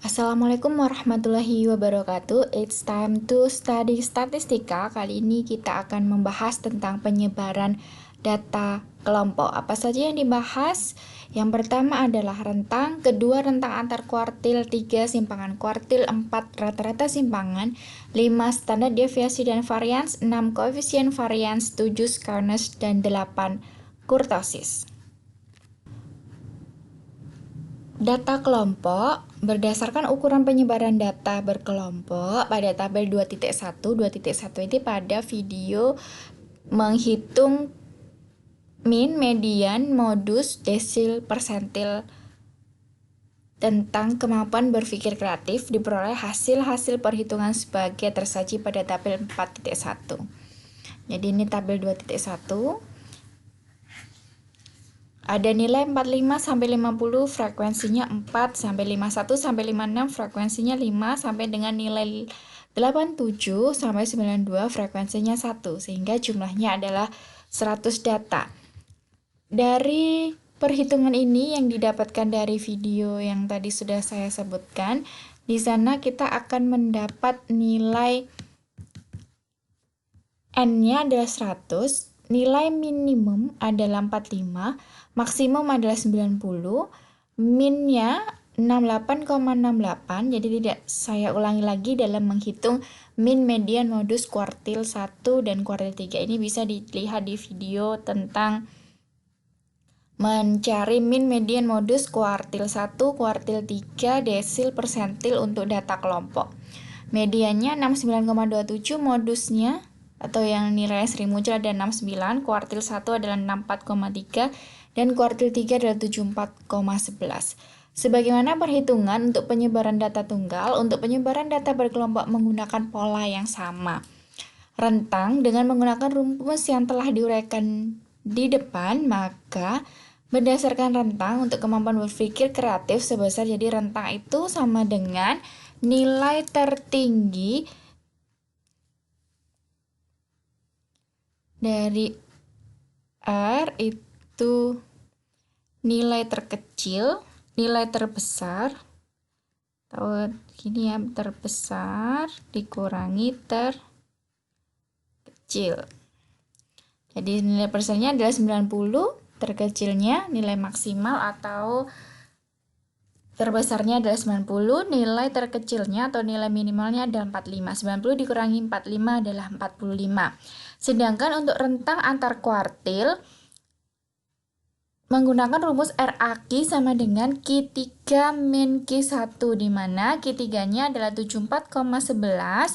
Assalamualaikum warahmatullahi wabarakatuh. It's time to study statistika. Kali ini kita akan membahas tentang penyebaran data kelompok. Apa saja yang dibahas? Yang pertama adalah rentang, kedua rentang antar kuartil, 3 simpangan kuartil, 4 rata-rata simpangan, 5 standar deviasi dan varians, 6 koefisien varians, 7 skewness, dan 8 kurtosis. Data kelompok berdasarkan ukuran penyebaran data berkelompok pada tabel 2.1. 2.1 ini pada video menghitung min, median, modus, desil, persentil tentang kemampuan berpikir kreatif diperoleh hasil-hasil perhitungan sebagai tersaji pada tabel 4.1. Jadi ini tabel 2.1. Ada nilai 45 sampai 50, frekuensinya 4 sampai 51 sampai 56, frekuensinya 5 sampai dengan nilai 87 sampai 92, frekuensinya 1, sehingga jumlahnya adalah 100 data. Dari perhitungan ini yang didapatkan dari video yang tadi sudah saya sebutkan, di sana kita akan mendapat nilai N-nya adalah 100, nilai minimum adalah 45, maksimum adalah 90, minnya 68,68, jadi tidak saya ulangi lagi dalam menghitung min, median, modus, kuartil 1 dan kuartil 3. Ini bisa dilihat di video tentang mencari min, median, modus, kuartil 1, kuartil 3, desil, persentil untuk data kelompok. Mediannya 69,27, modusnya atau yang nilai sering muncul ada 69, kuartil 1 adalah 64,3, dan kuartil 3 adalah 74,11. Sebagaimana perhitungan untuk penyebaran data tunggal, untuk penyebaran data berkelompok menggunakan pola yang sama. Rentang dengan menggunakan rumus yang telah diuraikan di depan, maka berdasarkan rentang untuk kemampuan berpikir kreatif sebesar, jadi rentang itu sama dengan nilai tertinggi dari R itu nilai terkecil, nilai terbesar, atau gini ya, terbesar dikurangi terkecil. Jadi nilai persennya adalah 90, terkecilnya nilai maksimal atau terbesarnya adalah 90, nilai terkecilnya atau nilai minimalnya adalah 45. 90 dikurangi 45 adalah 45. Sedangkan untuk rentang antar kuartil menggunakan rumus RAQ sama dengan Q3 min Q1, di mana Q3-nya adalah 74,11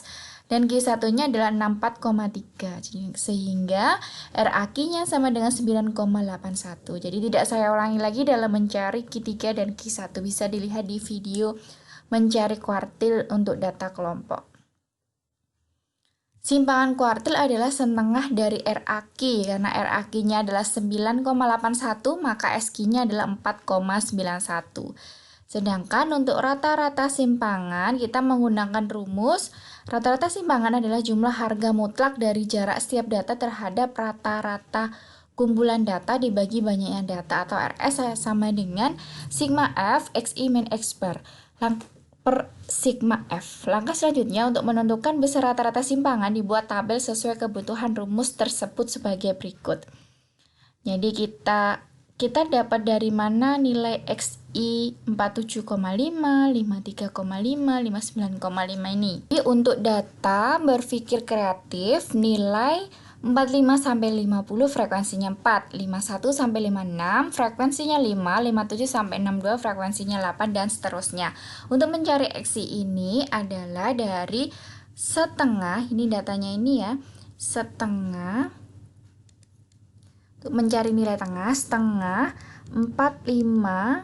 dan Q1-nya adalah 64,3. Sehingga RAQ-nya sama dengan 9,81. Jadi tidak saya ulangi lagi dalam mencari Q3 dan Q1. Bisa dilihat di video mencari kuartil untuk data kelompok. Simpangan kuartil adalah setengah dari RAQ, karena RAQ-nya adalah 9,81, maka SQ-nya adalah 4,91. Sedangkan untuk rata-rata simpangan, kita menggunakan rumus rata-rata simpangan adalah jumlah harga mutlak dari jarak setiap data terhadap rata-rata kumpulan data dibagi banyaknya data, atau RS sama dengan sigma F XI min X per sigma F. Langkah selanjutnya untuk menentukan besar rata-rata simpangan dibuat tabel sesuai kebutuhan rumus tersebut sebagai berikut. Jadi kita dapat dari mana nilai XI 47,5, 53,5, 59,5 ini. Jadi untuk data berpikir kreatif, nilai 45 sampai 50 frekuensinya 4, 51 sampai 56 frekuensinya 5, 57 sampai 62 frekuensinya 8, dan seterusnya. Untuk mencari XI ini adalah dari setengah, ini datanya ini ya, setengah, untuk mencari nilai tengah, setengah 45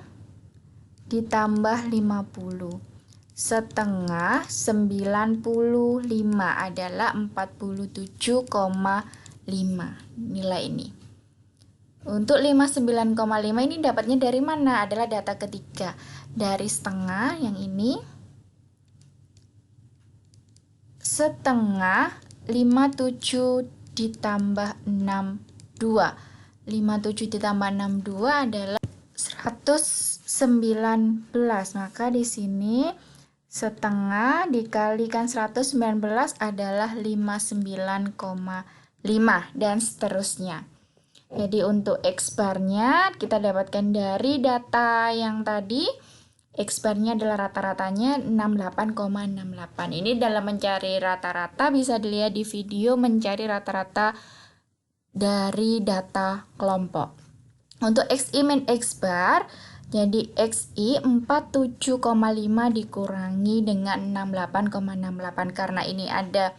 ditambah 50. Setengah 95 adalah 47,5 nilai ini. Untuk 59,5 ini dapatnya dari mana? Adalah data ketiga. Dari setengah yang ini. Setengah 57 ditambah 62. 57 ditambah 62 adalah 119. Maka di sini setengah dikalikan 119 adalah 59,5 dan seterusnya. Jadi untuk X barnya kita dapatkan dari data yang tadi. X barnya adalah rata-ratanya 68,68. Ini dalam mencari rata-rata bisa dilihat di video mencari rata-rata dari data kelompok. Untuk XI min X bar, jadi XI 47,5 dikurangi dengan 68,68 karena ini ada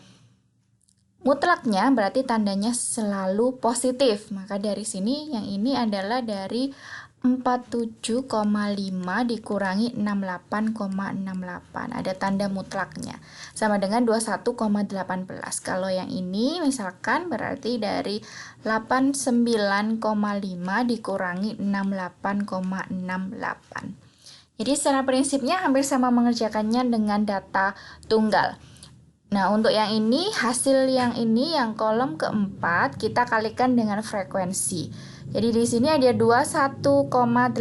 mutlaknya berarti tandanya selalu positif. Maka dari sini yang ini adalah dari 47,5 dikurangi 68,68. Ada tanda mutlaknya. Sama dengan 21,18. Kalau yang ini misalkan berarti dari 89,5 dikurangi 68,68. Jadi secara prinsipnya hampir sama mengerjakannya dengan data tunggal. Nah, untuk yang ini, hasil yang ini, yang kolom keempat, kita kalikan dengan frekuensi. Jadi di sini ada 21,18,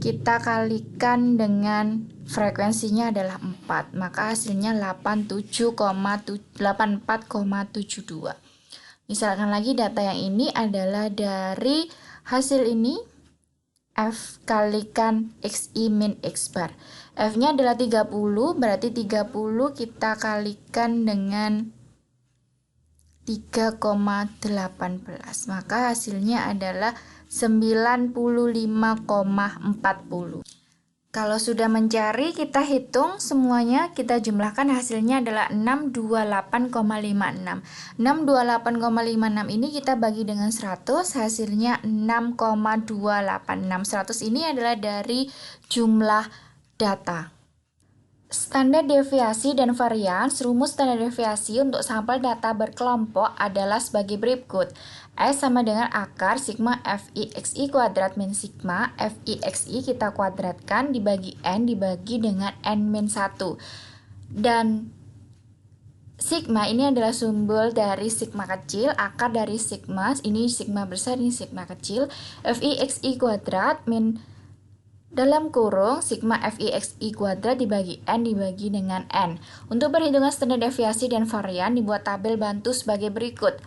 kita kalikan dengan frekuensinya adalah 4, maka hasilnya 84,72. Misalkan lagi data yang ini adalah dari hasil ini, F kalikan XI min X bar. F-nya adalah 30, berarti 30 kita kalikan dengan 3,18. Maka hasilnya adalah 95,40. Kalau sudah mencari, kita hitung semuanya, kita jumlahkan hasilnya adalah 628,56. 628,56 ini kita bagi dengan 100, hasilnya 6,286. 100 ini adalah dari jumlah data. Standar deviasi dan varians. Rumus standar deviasi untuk sampel data berkelompok adalah sebagai berikut. S sama dengan akar sigma FI/XI kuadrat min sigma FI/XI kita kuadratkan dibagi N dibagi dengan N-1. Dan sigma ini adalah simbol dari sigma kecil, akar dari sigma, ini sigma besar, ini sigma kecil. FI/XI kuadrat min dalam kurung sigma FI/XI kuadrat dibagi N dibagi dengan N. Untuk perhitungan standar deviasi dan varian dibuat tabel bantu sebagai berikut.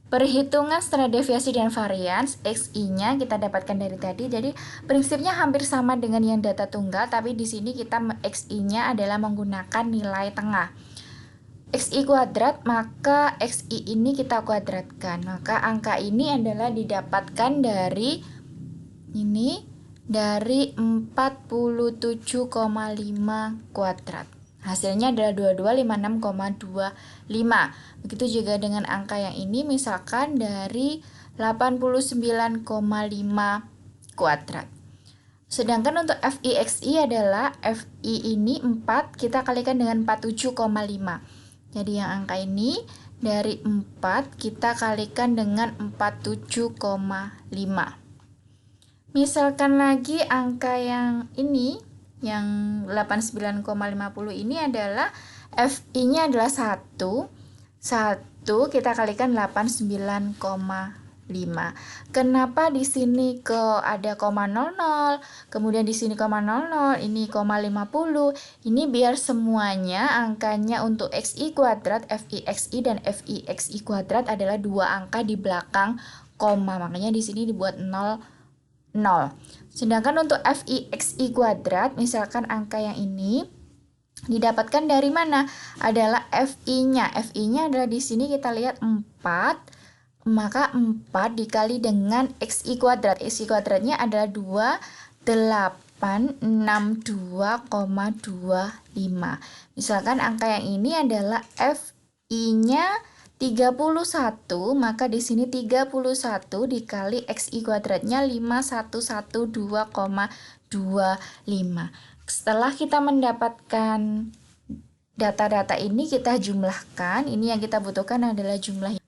Perhitungan standar deviasi dan varians, XI-nya kita dapatkan dari tadi. Jadi prinsipnya hampir sama dengan yang data tunggal, tapi di sini kita XI-nya adalah menggunakan nilai tengah. XI kuadrat, maka XI ini kita kuadratkan. Maka angka ini adalah didapatkan dari ini, dari 47,5 kuadrat. Hasilnya adalah 2256,25. Begitu juga dengan angka yang ini, misalkan dari 89,5 kuadrat. Sedangkan untuk FI/XI adalah FI ini 4, kita kalikan dengan 47,5. Jadi yang angka ini dari 4 kita kalikan dengan 47,5. Misalkan lagi angka yang ini, yang 89,50 ini adalah FI-nya adalah 1 kita kalikan 89,5. Kenapa di sini ada 0,00, kemudian di sini 0,00, ini 0,50. Ini biar semuanya angkanya untuk XI kuadrat, FI/XI dan FI/XI kuadrat adalah dua angka di belakang koma. Makanya di sini dibuat 0. Sedangkan untuk FI/XI kuadrat, misalkan angka yang ini didapatkan dari mana? Adalah FI-nya. FI-nya adalah di sini kita lihat 4, maka 4 dikali dengan XI kuadrat. XI kuadratnya adalah 2862,25. Misalkan angka yang ini adalah FI-nya 31, maka di sini 31 dikali XI kuadratnya 5112,25. Setelah kita mendapatkan data-data ini, kita jumlahkan. Ini yang kita butuhkan adalah jumlah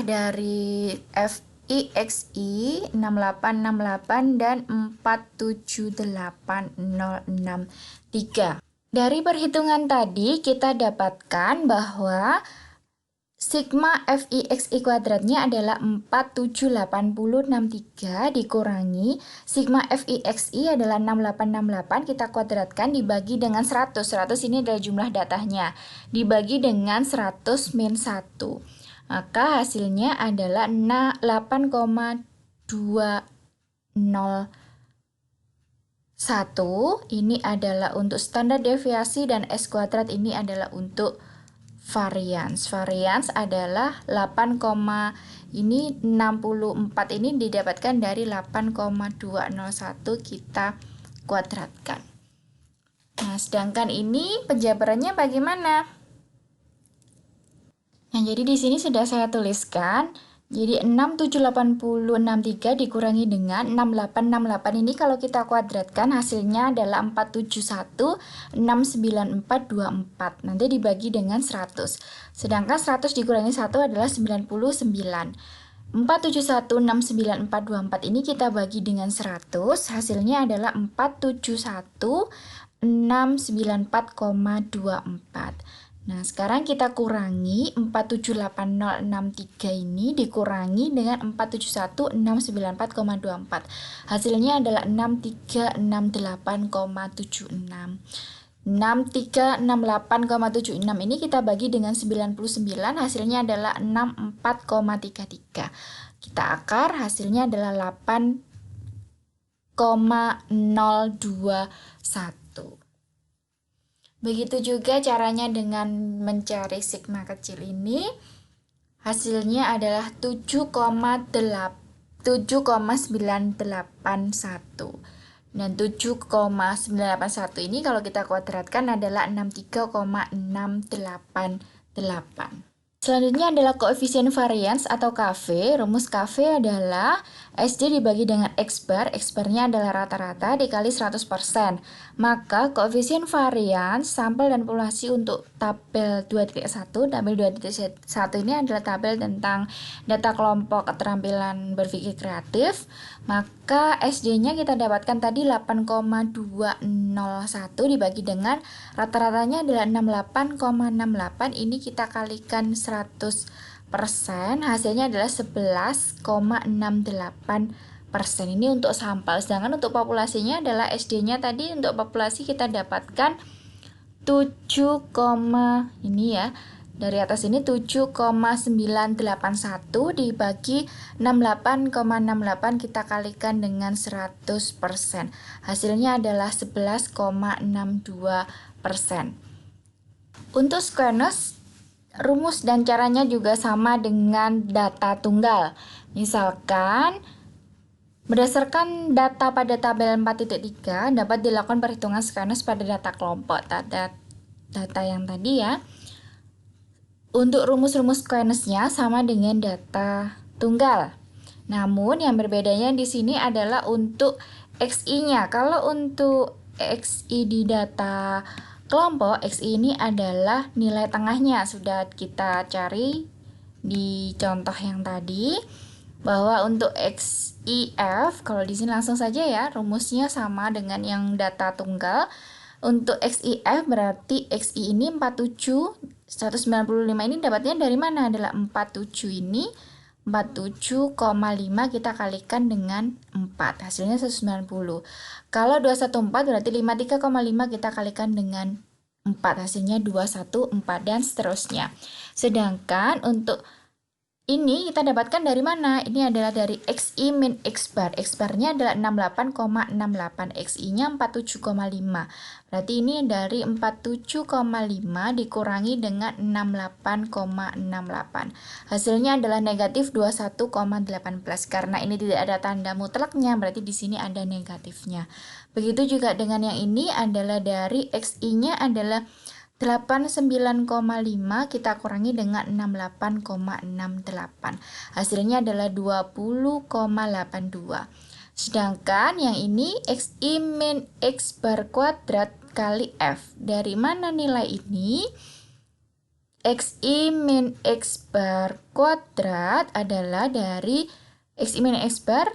dari FI/XI 6868 dan 478063. Dari perhitungan tadi kita dapatkan bahwa Sigma FI XI kuadratnya adalah 478063 dikurangi Sigma FI XI adalah 6868, kita kuadratkan dibagi dengan 100. 100 ini adalah jumlah datanya. Dibagi dengan 100 min 1. Maka hasilnya adalah 8,201. Ini adalah untuk standar deviasi dan S kuadrat ini adalah untuk varians. Varians adalah 64 ini didapatkan dari 8,201 kita kuadratkan. Nah, sedangkan ini penjabarannya bagaimana? Nah, jadi di sini sudah saya tuliskan. Jadi 67863 dikurangi dengan 6868 ini kalau kita kuadratkan hasilnya adalah 471,69424. Nanti dibagi dengan 100. Sedangkan 100 dikurangi 1 adalah 99. 471,69424 ini kita bagi dengan 100, hasilnya adalah 471,694,24. Nah, sekarang kita kurangi 478063 ini dikurangi dengan 471,694,24. Hasilnya adalah 6368,76. 6368,76 ini kita bagi dengan 99, hasilnya adalah 64,33. Kita akar, hasilnya adalah 8,021. Begitu juga caranya dengan mencari sigma kecil ini. Hasilnya adalah 7,981. Dan 7,981 ini kalau kita kuadratkan adalah 63,688. Selanjutnya adalah koefisien varians atau KV. Rumus KV adalah SD dibagi dengan X bar. X barnya adalah rata-rata dikali 100%. Maka koefisien varians sampel dan populasi untuk tabel 2.1. Tabel 2.1 ini adalah tabel tentang data kelompok keterampilan berpikir kreatif. Maka SD-nya kita dapatkan tadi 8,201 dibagi dengan rata-ratanya adalah 68,68. Ini kita kalikan 100%, hasilnya adalah 11,68%. Ini untuk sampel. Sedangkan untuk populasinya adalah SD-nya tadi untuk populasi kita dapatkan 7, ini ya. Dari atas ini 7,981 dibagi 68,68 kita kalikan dengan 100%. Hasilnya adalah 11,62%. Untuk squareness, rumus dan caranya juga sama dengan data tunggal. Misalkan, berdasarkan data pada tabel 4.3 dapat dilakukan perhitungan squareness pada data kelompok. Data yang tadi ya. Untuk rumus-rumus squareness-nya sama dengan data tunggal. Namun yang berbedanya di sini adalah untuk XI-nya. Kalau untuk XI di data kelompok, XI ini adalah nilai tengahnya. Sudah kita cari di contoh yang tadi. Bahwa untuk XIF, kalau di sini langsung saja ya, rumusnya sama dengan yang data tunggal. Untuk XIF berarti XI ini 47, 195 ini dapatnya dari mana? Adalah 47 ini 47,5 kita kalikan dengan 4, hasilnya 190. Kalau 214 berarti 53,5 kita kalikan dengan 4, hasilnya 214 dan seterusnya. Sedangkan untuk ini kita dapatkan dari mana? Ini adalah dari XI min X bar. X barnya adalah 68,68. XI-nya 47,5. Berarti ini dari 47,5 dikurangi dengan 68,68. Hasilnya adalah negatif 21,18. Karena ini tidak ada tanda mutlaknya, berarti di sini ada negatifnya. Begitu juga dengan yang ini adalah dari XI-nya adalah 89,5 kita kurangi dengan 68,68. Hasilnya adalah 20,82. Sedangkan yang ini XI min X bar kuadrat kali F. Dari mana nilai ini? XI min X bar kuadrat adalah dari XI min X bar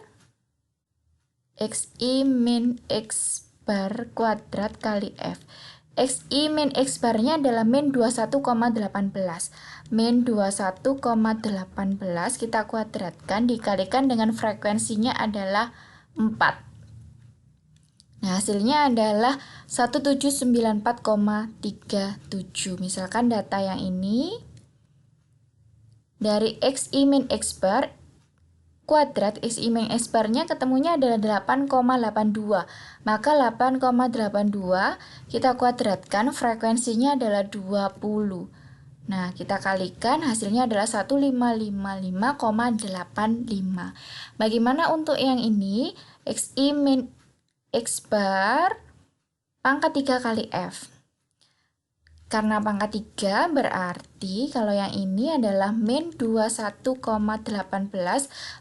XI min X bar kuadrat kali F. XI min X barnya adalah min 21,18. Min 21,18 kita kuadratkan dikalikan dengan frekuensinya adalah 4. Nah, hasilnya adalah 1794,37. Misalkan data yang ini dari XI min X bar kuadrat, XI min X barnya ketemunya adalah 8,82. Maka 8,82 kita kuadratkan, frekuensinya adalah 20. Nah, kita kalikan, hasilnya adalah 1555,85. Bagaimana untuk yang ini? XI min X bar pangkat 3 kali F. Karena pangkat 3 berarti kalau yang ini adalah min 21,18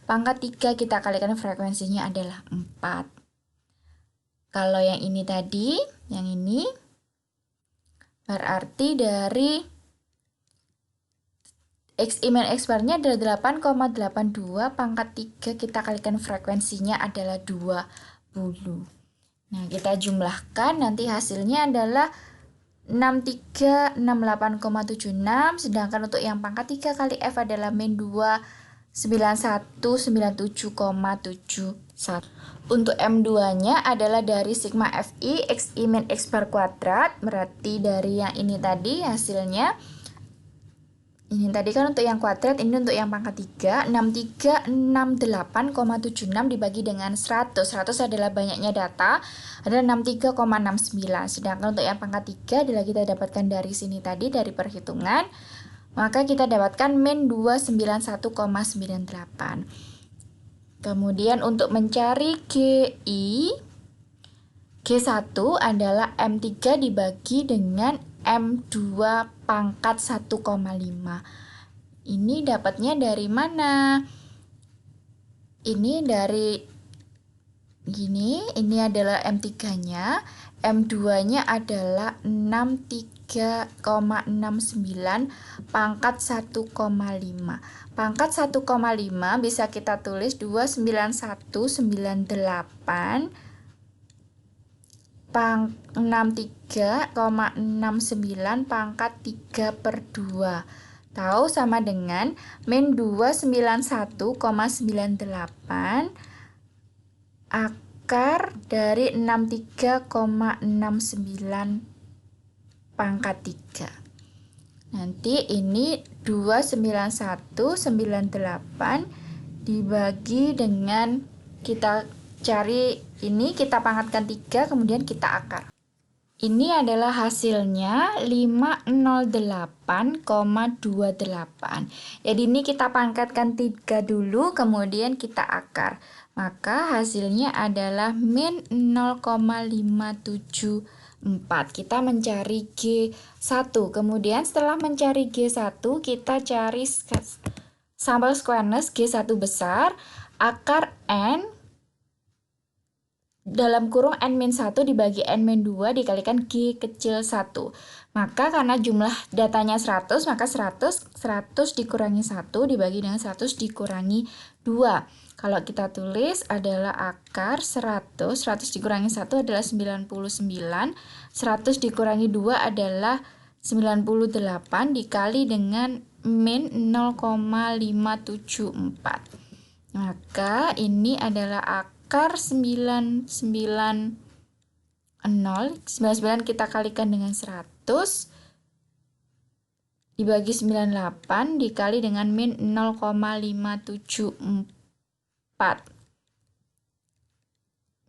pangkat 3 kita kalikan frekuensinya adalah 4. Kalau yang ini tadi, yang ini berarti dari XI min X barnya adalah 8,82 pangkat 3 kita kalikan frekuensinya adalah 20. Nah, kita jumlahkan, nanti hasilnya adalah 6368,76, sedangkan untuk yang pangkat 3 kali F adalah min 29197,71. Untuk M2-nya adalah dari sigma FI XI min X bar kuadrat, berarti dari yang ini tadi hasilnya. Ini tadi kan untuk yang kuadrat, ini untuk yang pangkat 3, 6368,76 dibagi dengan 100. 100 adalah banyaknya data, adalah 63,69. Sedangkan untuk yang pangkat 3 adalah kita dapatkan dari sini tadi, dari perhitungan. Maka kita dapatkan min 291,98. Kemudian untuk mencari GI, G1 adalah M3 dibagi dengan M2 pangkat 1,5. Ini dapatnya dari mana? Ini dari gini, ini adalah M3-nya, M2-nya adalah 63,69 pangkat 1,5. Pangkat 1,5 bisa kita tulis 29198 63,69 pangkat 3/2. Tahu sama dengan min 291,98 akar dari 63,69 pangkat 3. Nanti ini 29198 dibagi dengan, kita cari ini, kita pangkatkan 3, kemudian kita akar. Ini adalah hasilnya 508,28. Jadi ini kita pangkatkan 3 dulu, kemudian kita akar. Maka hasilnya adalah min 0,574. Kita mencari G1. Kemudian setelah mencari G1, kita cari sampel squareness G1 besar, akar N dalam kurung N-1 dibagi N-2 dikalikan G kecil 1. Maka karena jumlah datanya 100, maka 100 dikurangi 1 dibagi dengan 100 dikurangi 2. Kalau kita tulis adalah akar 100 dikurangi 1 adalah 99, 100 dikurangi 2 adalah 98 dikali dengan min 0,574. Maka ini adalah akar 990, 99 kita kalikan dengan 100 dibagi 98 dikali dengan min 0,574.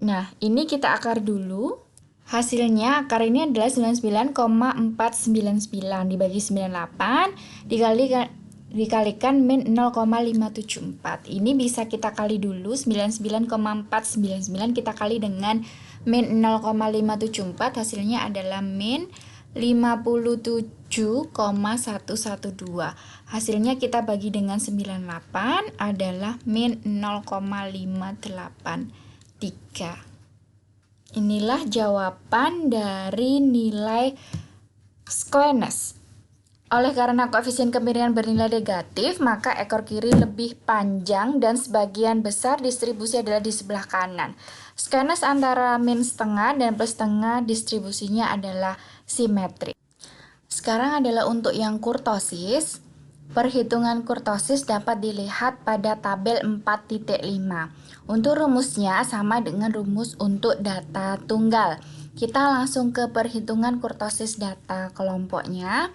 Nah, ini kita akar dulu. Hasilnya akar ini adalah 99,499 dibagi 98 dikalikan min 0,574. Ini bisa kita kali dulu, 99,499 kita kali dengan min 0,574, hasilnya adalah min 57,112. Hasilnya kita bagi dengan 98 adalah min 0,583. Inilah jawaban dari nilai squareness. Oleh karena koefisien kemiringan bernilai negatif, maka ekor kiri lebih panjang dan sebagian besar distribusi adalah di sebelah kanan. Skenes antara min setengah dan plus setengah distribusinya adalah simetris. Sekarang adalah untuk yang kurtosis. Perhitungan kurtosis dapat dilihat pada tabel 4.5. Untuk rumusnya sama dengan rumus untuk data tunggal. Kita langsung ke perhitungan kurtosis data kelompoknya.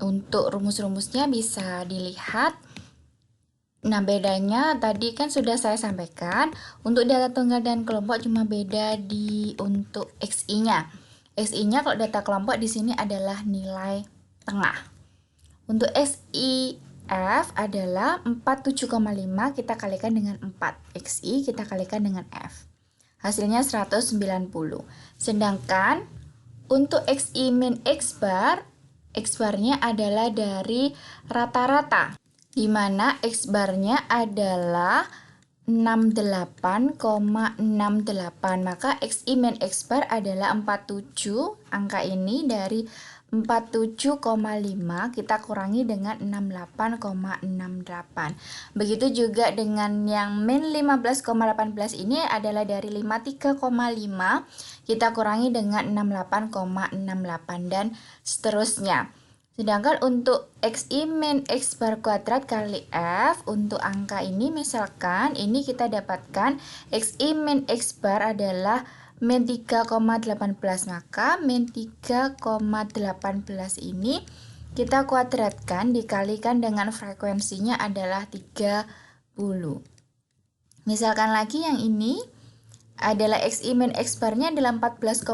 Untuk rumus-rumusnya bisa dilihat. Nah, bedanya tadi kan sudah saya sampaikan. Untuk data tunggal dan kelompok cuma beda untuk XI-nya. XI-nya kalau data kelompok di sini adalah nilai tengah. Untuk XIF adalah 47,5 kita kalikan dengan 4. XI kita kalikan dengan F. Hasilnya 190. Sedangkan untuk XI min X bar, X barnya adalah dari rata-rata, di mana X barnya adalah 68,68. Maka XI min X bar adalah 47. Angka ini dari 47,5 kita kurangi dengan 68,68. Begitu juga dengan yang min 15,18 ini adalah dari 53,5 kita kurangi dengan 68,68 dan seterusnya. Sedangkan untuk XI min X bar kuadrat kali F, untuk angka ini misalkan ini kita dapatkan XI min X bar adalah min 3,18, maka min 3,18 ini kita kuadratkan dikalikan dengan frekuensinya adalah 30. Misalkan lagi yang ini adalah XI min X barnya adalah 14,82,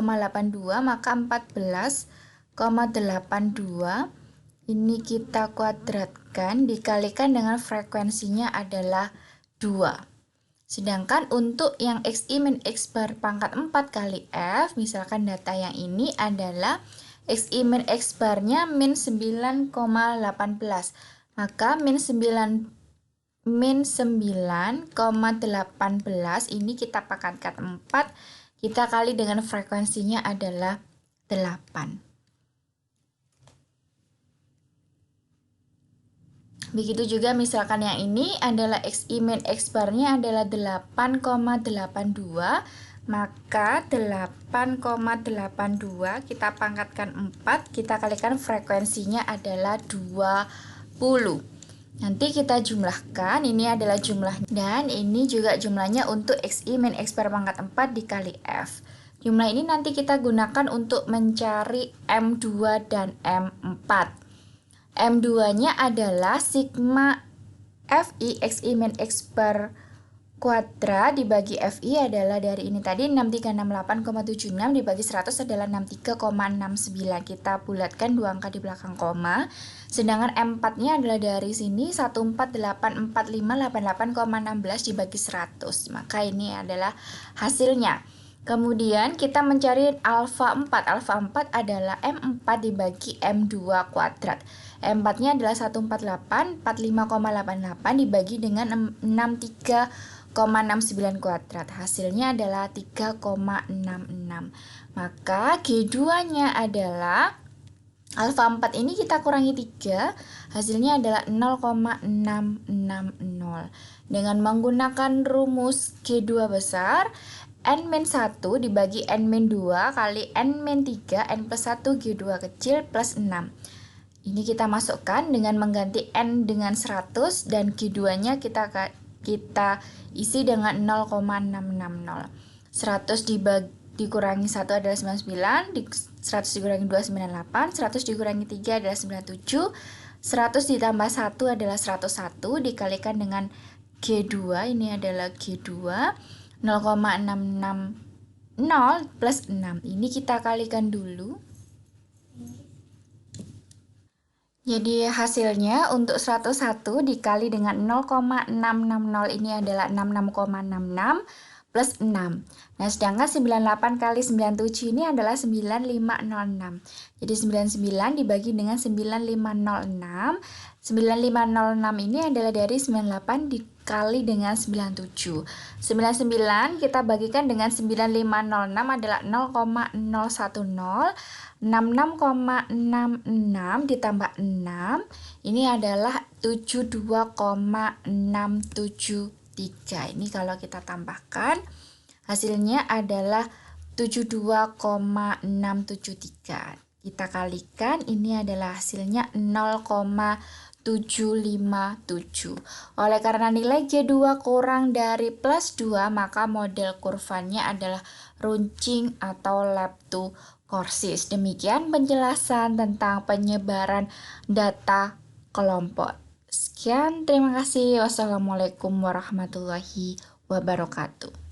maka 14,82 ini kita kuadratkan dikalikan dengan frekuensinya adalah 2. Sedangkan untuk yang XI min X bar pangkat 4 kali F, misalkan data yang ini adalah XI min X barnya min 9,18. Maka min 9,18 ini kita pangkatkan 4, kita kali dengan frekuensinya adalah 8. Begitu juga misalkan yang ini adalah XI min X barnya adalah 8,82, maka 8,82 kita pangkatkan 4, kita kalikan frekuensinya adalah 20. Nanti kita jumlahkan, ini adalah jumlah dan ini juga jumlahnya untuk XI min X bar pangkat 4 dikali F. Jumlah ini nanti kita gunakan untuk mencari M2 dan M4. M2-nya adalah sigma FI XI min X bar kuadrat dibagi FI adalah dari ini tadi 6368,76 dibagi 100 adalah 63,69. Kita bulatkan dua angka di belakang koma. Sedangkan M4-nya adalah dari sini 1484588,16 dibagi 100. Maka ini adalah hasilnya. Kemudian kita mencari alfa 4. Alfa 4 adalah M4 dibagi M2 kuadrat. M4-nya adalah 14845,88 dibagi dengan 63,69 kuadrat. Hasilnya adalah 3,66. Maka G2-nya adalah alfa 4 ini kita kurangi 3, hasilnya adalah 0,660. Dengan menggunakan rumus G2 besar, N-1 dibagi N-2 kali N-3, N plus 1 G2 kecil plus 6. Ini kita masukkan dengan mengganti N dengan 100 dan G2-nya kita isi dengan 0,660. 100 dikurangi 1 adalah 99, 100 dikurangi 2 98, 100 dikurangi 3 adalah 97, 100 ditambah 1 adalah 101 dikalikan dengan G2, ini adalah G2, 0,660 plus 6. Ini kita kalikan dulu. Jadi hasilnya untuk 101 dikali dengan 0,660 ini adalah 66,66 plus 6. Nah, sedangkan 98 kali 97 ini adalah 9506. Jadi 99 dibagi dengan 9506. 9506 ini adalah dari 98 dikali dengan 97. 99 kita bagikan dengan 9506 adalah 0,010. 66,66 ditambah 6 ini adalah 72,673. Ini kalau kita tambahkan hasilnya adalah 72,673. Kita kalikan, ini adalah hasilnya 0,757. Oleh karena nilai J2 kurang dari plus 2, maka model kurvanya adalah runcing atau leptokursis. Demikian penjelasan tentang penyebaran data kelompok. Sekian, terima kasih. Wassalamualaikum warahmatullahi wabarakatuh.